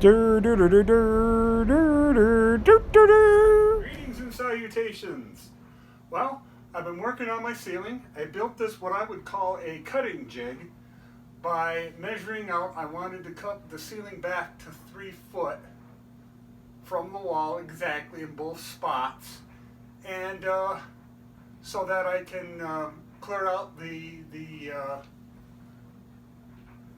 Greetings and salutations. Well, I've been working on my ceiling. I built this what I would call a cutting jig by measuring out. I wanted to cut the ceiling back to 3 foot from the wall exactly in both spots, and so that I can clear out the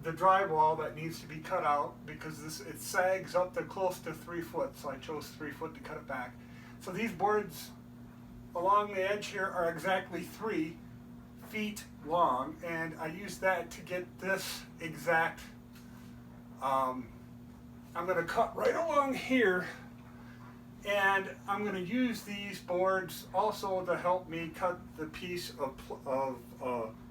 drywall that needs to be cut out, because it sags up to close to 3 foot, so I chose 3 foot to cut it back. So these boards along the edge here are exactly 3 feet long, and I used that to get this exact, I'm going to cut right along here, and I'm going to use these boards also to help me cut the piece of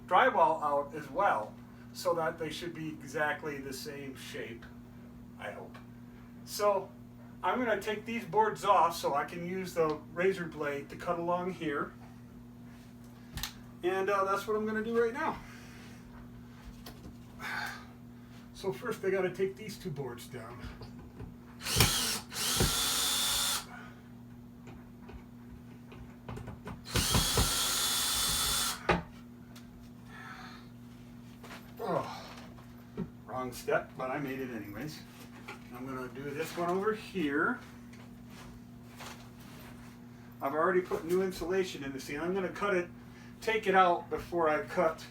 drywall out as well, so that they should be exactly the same shape, I hope. So I'm going to take these boards off so I can use the razor blade to cut along here. And that's what I'm going to do right now. So first I got to take these 2 boards down. Wrong step, but I made it anyways. I'm going to do this one over here. I've already put new insulation in the ceiling. I'm going to cut it, take it out before I cut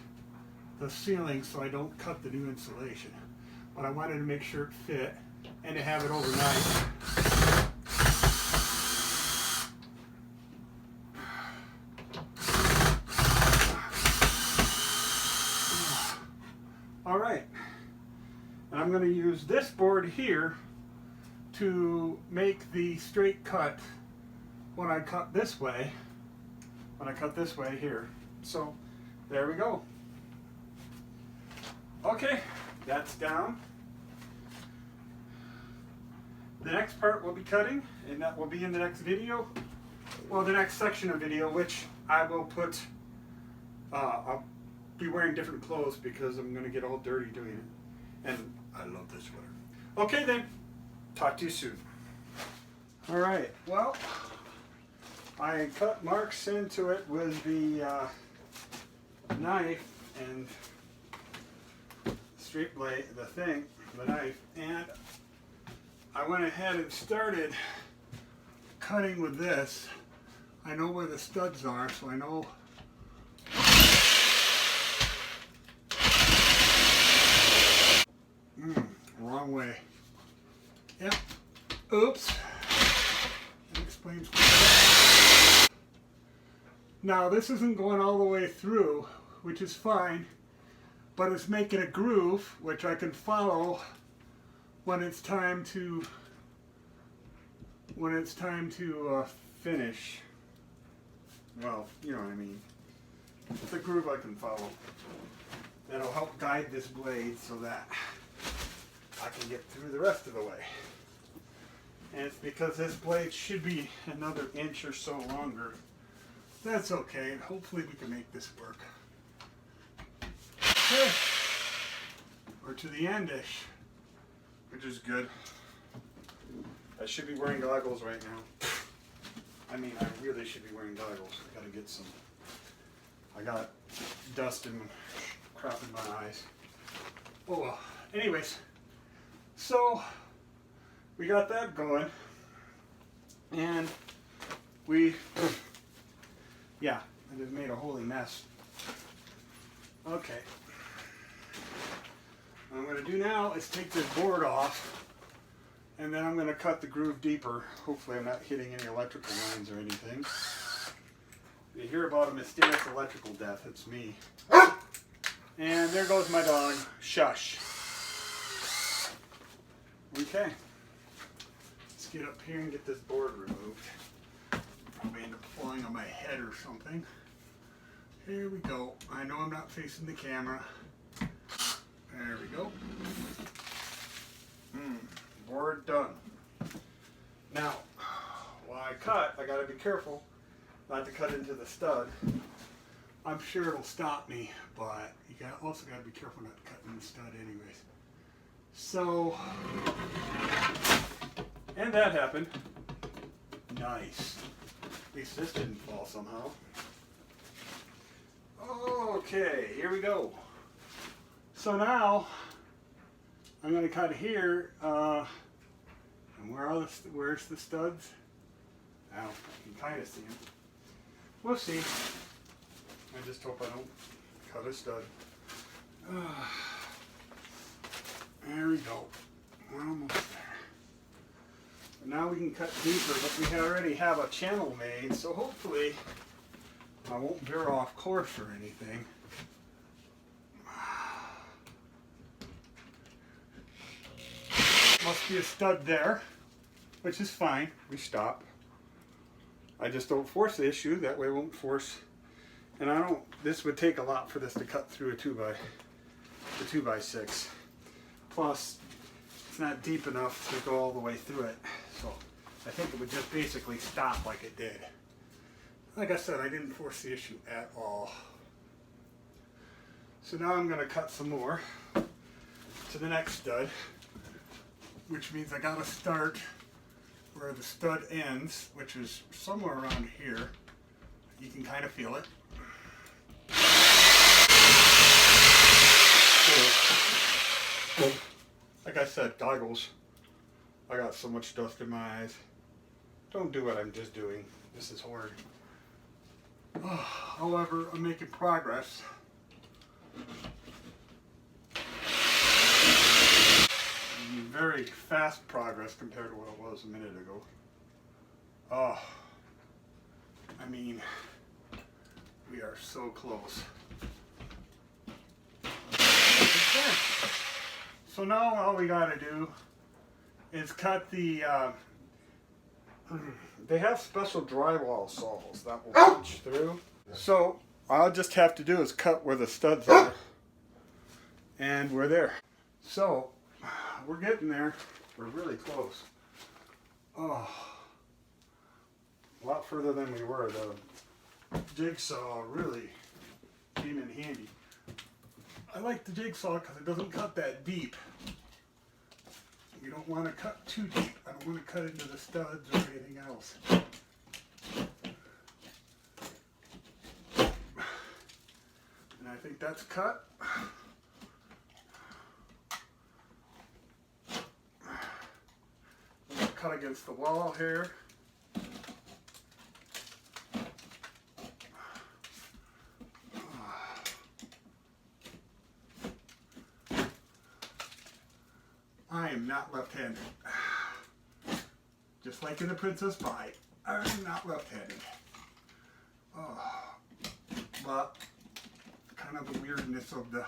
the ceiling, so I don't cut the new insulation. But I wanted to make sure it fit and to have it overnight. All right. And I'm going to use this board here to make the straight cut when I cut this way. When I cut this way here. So there we go. Okay, that's down. The next part we'll be cutting, and that will be in the next video. Well, the next section of video, which I will put, I'll be wearing different clothes because I'm going to get all dirty doing it. And I love this sweater. Okay then, talk to you soon. Alright, well, I cut marks into it with the knife and straight blade, the knife, and I went ahead and started cutting with this. I know where the studs are, so I know. Wrong way. Yep. Oops. That explains. Now this isn't going all the way through, which is fine, but it's making a groove which I can follow when it's time to finish. Well, you know what I mean. It's a groove I can follow. That'll help guide this blade so that I can get through the rest of the way. And it's because this blade should be another inch or so longer. That's okay. Hopefully we can make this work. Okay. We're to the end-ish, which is good. I should be wearing goggles right now. I mean, I really should be wearing goggles. I gotta get some. I got dust and crap in my eyes. Oh well. Anyways. So we got that going, and yeah, I just made a holy mess. Okay, what I'm going to do now is take this board off, and then I'm going to cut the groove deeper. Hopefully I'm not hitting any electrical lines or anything. You hear about a mysterious electrical death, it's me. And there goes my dog. Shush. Okay, let's get up here and get this board removed. Probably end up falling on my head or something. Here we go. I know I'm not facing the camera. There we go. Board done. Now, while I cut, I gotta be careful not to cut into the stud. I'm sure it'll stop me, but you also gotta be careful not to cut in the stud anyways. So And that happened. Nice. At least this didn't fall somehow. Okay, here we go. So now I'm going to cut here. And where's the studs? Now you can kind of see them. We'll see. I just hope I don't cut a stud. There we go. We're almost there. Now we can cut deeper, but we already have a channel made, so hopefully I won't veer off course or anything. Must be a stud there, which is fine. We stop. I just don't force the issue, that way it won't force. And this would take a lot for this to cut through a 2x6. Plus, it's not deep enough to go all the way through it. So I think it would just basically stop like it did. Like I said, I didn't force the issue at all. So now I'm going to cut some more to the next stud, which means I got to start where the stud ends, which is somewhere around here. You can kind of feel it. Like I said, goggles. I got so much dust in my eyes. Don't do what I'm just doing. This is horrid. However, I'm making progress. Very fast progress compared to what it was a minute ago. I mean, we are so close. Okay. So now all we gotta do is cut the, they have special drywall saws that will punch through. So all I'll just have to do is cut where the studs are. And we're there. So, we're getting there. We're really close. Oh, a lot further than we were. The jigsaw really came in handy. I like the jigsaw because it doesn't cut that deep. You don't want to cut too deep. I don't want to cut into the studs or anything else. And I think that's cut. Cut against the wall here. I am not left-handed. Just like in the Princess Pie, I'm not left-handed. But kind of the weirdness of the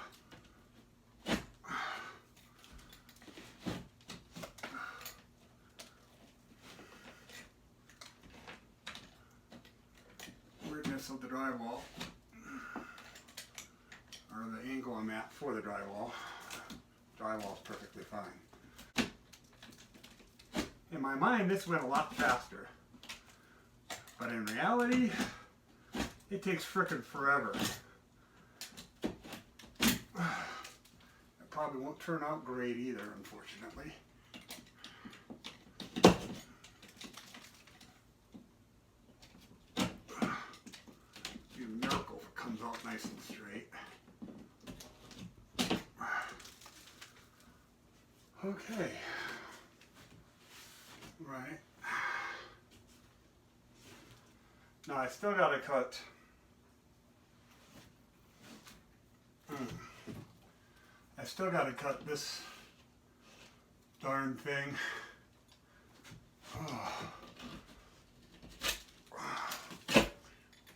of the drywall, or the angle I'm at for the drywall. Drywall's perfectly fine. In my mind, this went a lot faster, but in reality, it takes frickin' forever. It probably won't turn out great either, unfortunately. Out nice and straight. Okay. Right. Now I still got to cut. I still got to cut this darn thing.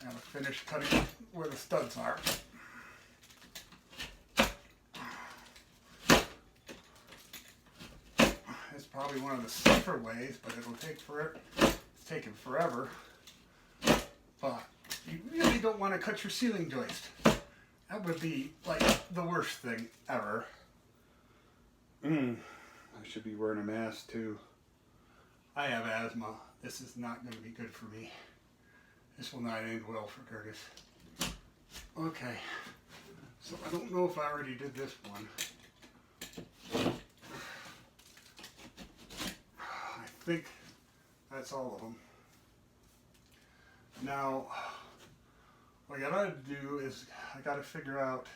Gotta finish cutting where the studs are. It's probably one of the safer ways, but it'll take it's taking forever. But you really don't want to cut your ceiling joist. That would be like the worst thing ever. I should be wearing a mask too. I have asthma. This is not going to be good for me. This will not end well for Curtis. Okay, so I don't know if I already did this one. I think that's all of them. Now, what I gotta do is I gotta figure out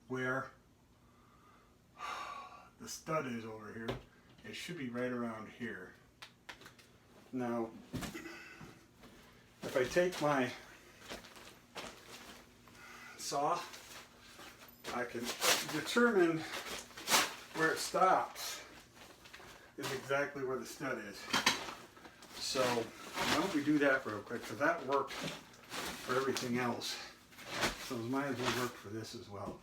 where the stud is over here. It should be right around here. Now, if I take my saw, I can determine where it stops is exactly where the stud is. So why don't we do that real quick, because that worked for everything else. So it might as well work for this as well.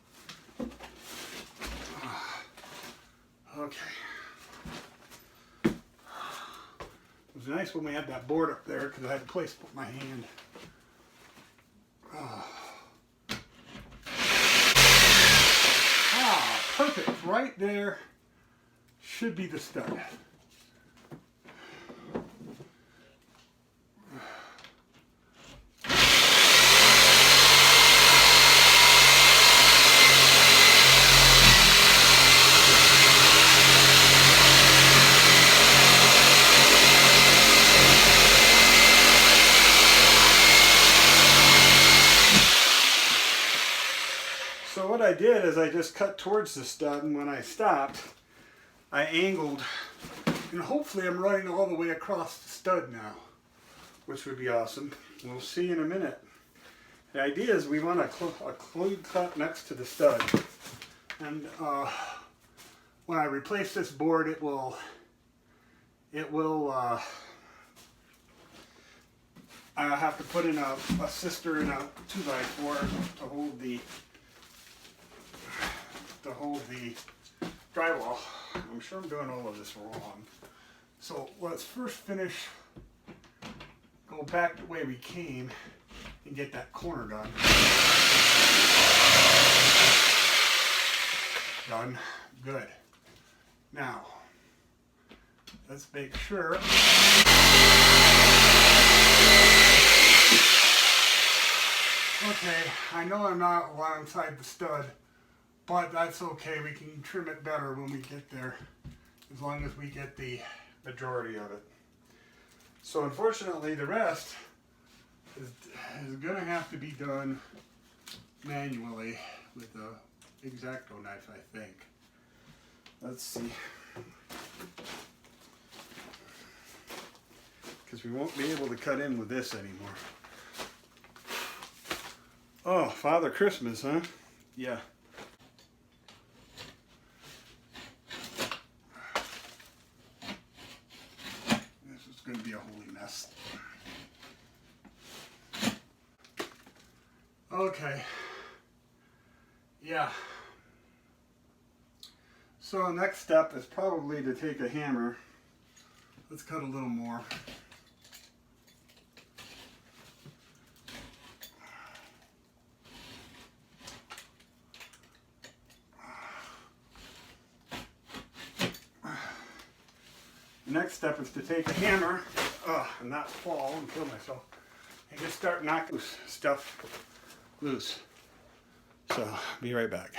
Okay. It was nice when we had that board up there because I had a place to put my hand. Perfect. Right there should be the stud. So what I did is I just cut towards the stud, and when I stopped, I angled, and hopefully I'm running all the way across the stud now, which would be awesome. We'll see in a minute. The idea is we want a clean cut next to the stud, and when I replace this board, it will I have to put in a sister in a 2x4 to hold the drywall. I'm sure I'm doing all of this wrong. So let's first finish, go back the way we came and get that corner done. Done. Good. Now, let's make sure. Okay, I know I'm not alongside the stud, but that's okay. We can trim it better when we get there, as long as we get the majority of it. So unfortunately, the rest is going to have to be done manually with the X-Acto knife, I think. Let's see. Because we won't be able to cut in with this anymore. Oh, Father Christmas, huh? Yeah. This is going to be a holy mess. Okay. Yeah. So the next step is probably to take a hammer. Let's cut a little more. The next step is to take a hammer and not fall and kill myself, and just start knocking stuff loose. So, be right back.